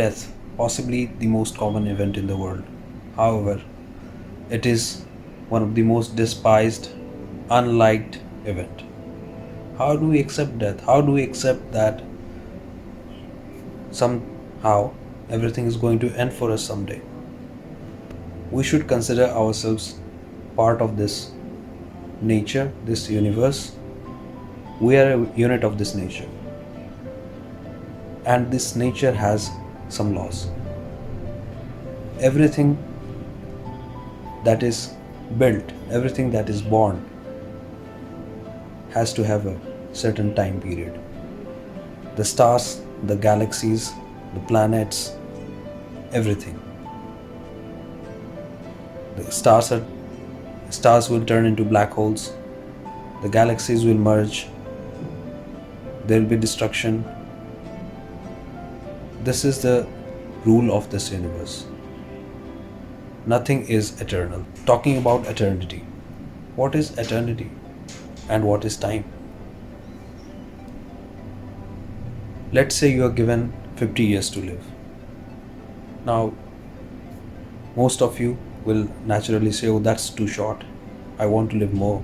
Death, possibly the most common event in the world. However, it is one of the most despised, unliked event. How do we accept death? How do we accept that somehow everything is going to end for us someday? We should consider ourselves part of this nature, this universe. We are a unit of this nature, and this nature has some laws. Everything that is built, everything that is born, has to have a certain time period. The stars, the galaxies, the planets, everything. The stars will turn into black holes, the galaxies will merge, there will be destruction. This is the rule of this universe. Nothing is eternal. Talking about eternity. What is eternity and what is time? Let's say you are given 50 years to live. Now, most of you will naturally say, oh, that's too short. I want to live more.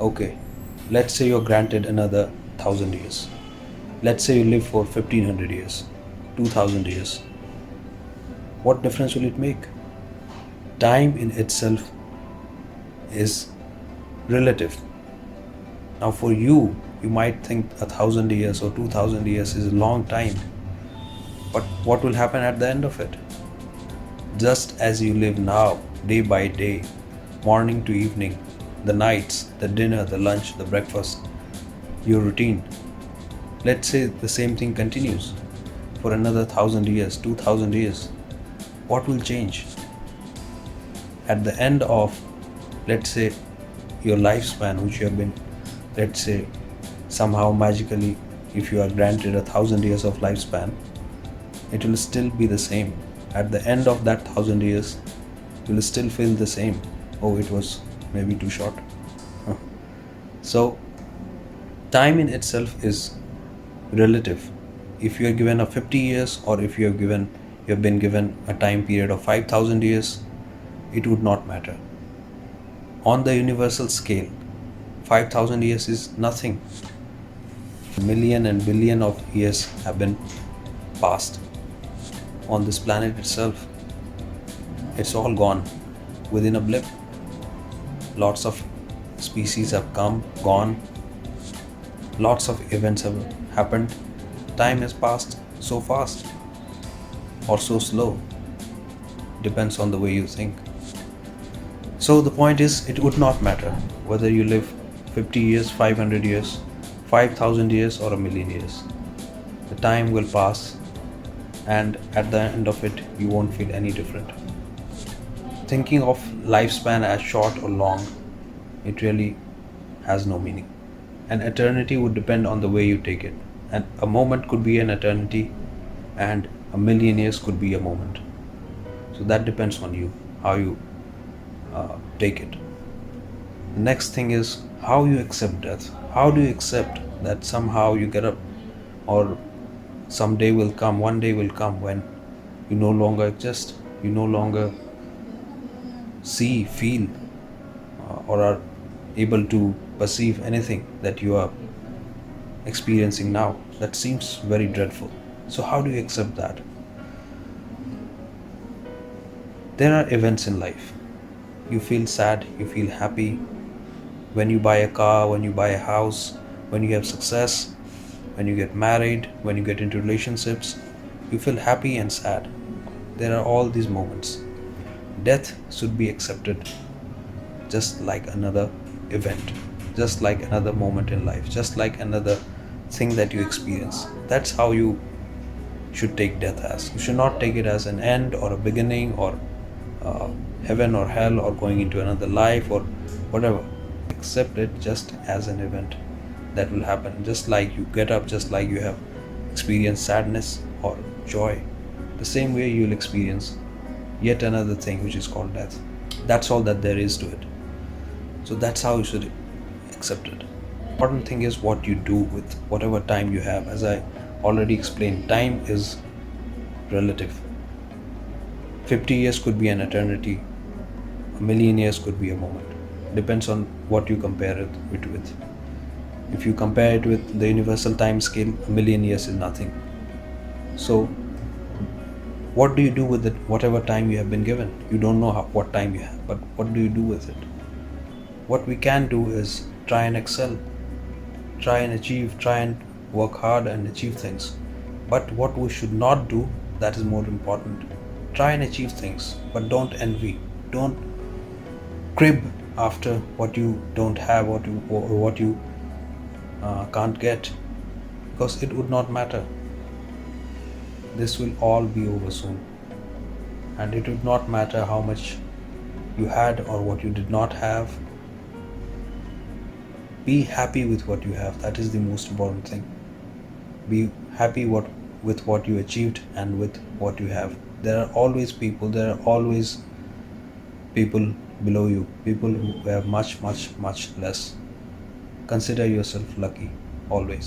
Okay, let's say you're granted another 1000 years. Let's say you live for 1500 years, 2000 years. What difference will it make? Time in itself is relative. Now, for you, you might think 1000 years or 2000 years is a long time. But what will happen at the end of it? Just as you live now, day by day, morning to evening, the nights, the dinner, the lunch, the breakfast, your routine. Let's say the same thing continues for another 1000 years, 2000 years. What will change? At the end of, let's say, your lifespan, which you have been, let's say, somehow magically, if you are granted 1000 years of lifespan, it will still be the same. At the end of that 1000 years, you will still feel the same. Oh, it was maybe too short. So, time in itself is relative. If you are given a 50 years or if you have been given a time period of 5000 years, it would not matter. On the universal scale, 5000 years is nothing. A million and billion of years have been passed on this planet itself. It's all gone within a blip. Lots of species have come, gone. Lots of events have happened. Time has passed so fast or so slow. Depends on the way you think. So the point is, it would not matter whether you live 50 years, 500 years, 5000 years or a million years. The time will pass, and at the end of it, you won't feel any different. Thinking of lifespan as short or long, it really has no meaning. An eternity would depend on the way you take it. And a moment could be an eternity, and a million years could be a moment. So that depends on you, how you take it. The next thing is how you accept death. How do you accept that somehow you get up, or some day will come, one day will come when you no longer exist, you no longer see, feel, or are able to perceive anything that you are experiencing now. That seems very dreadful. So how do you accept that? There are events in life. You feel sad, you feel happy. When you buy a car, when you buy a house, when you have success, when you get married, when you get into relationships, you feel happy and sad. There are all these moments. Death should be accepted just like another event, just like another moment in life, just like another thing that you experience. That's how you should take death as. You should not take it as an end or a beginning or heaven or hell or going into another life or whatever. Accept it just as an event that will happen. Just like you get up, just like you have experienced sadness or joy, the same way you will experience yet another thing which is called death. That's all that there is to it. So that's how you should accept it. Important thing is what you do with whatever time you have. As I already explained, time is relative. 50 years could be an eternity, a million years could be a moment. Depends on what you compare it with. If you compare it with the universal time scale, a million years is nothing. So, what do you do with it? Whatever time you have been given, you don't know what time you have, but what do you do with it? What we can do is try and excel, try and achieve, try and work hard and achieve things. But what we should not do, that is more important. Try and achieve things, but don't envy. Don't crib after what you don't have, or what you can't get, because it would not matter. This will all be over soon, and it would not matter how much you had or what you did not have. Be happy with what you have. That is the most important thing. Be happy with what you achieved and with what you have. There are always people below you, people who have much, much, much less. Consider yourself lucky always.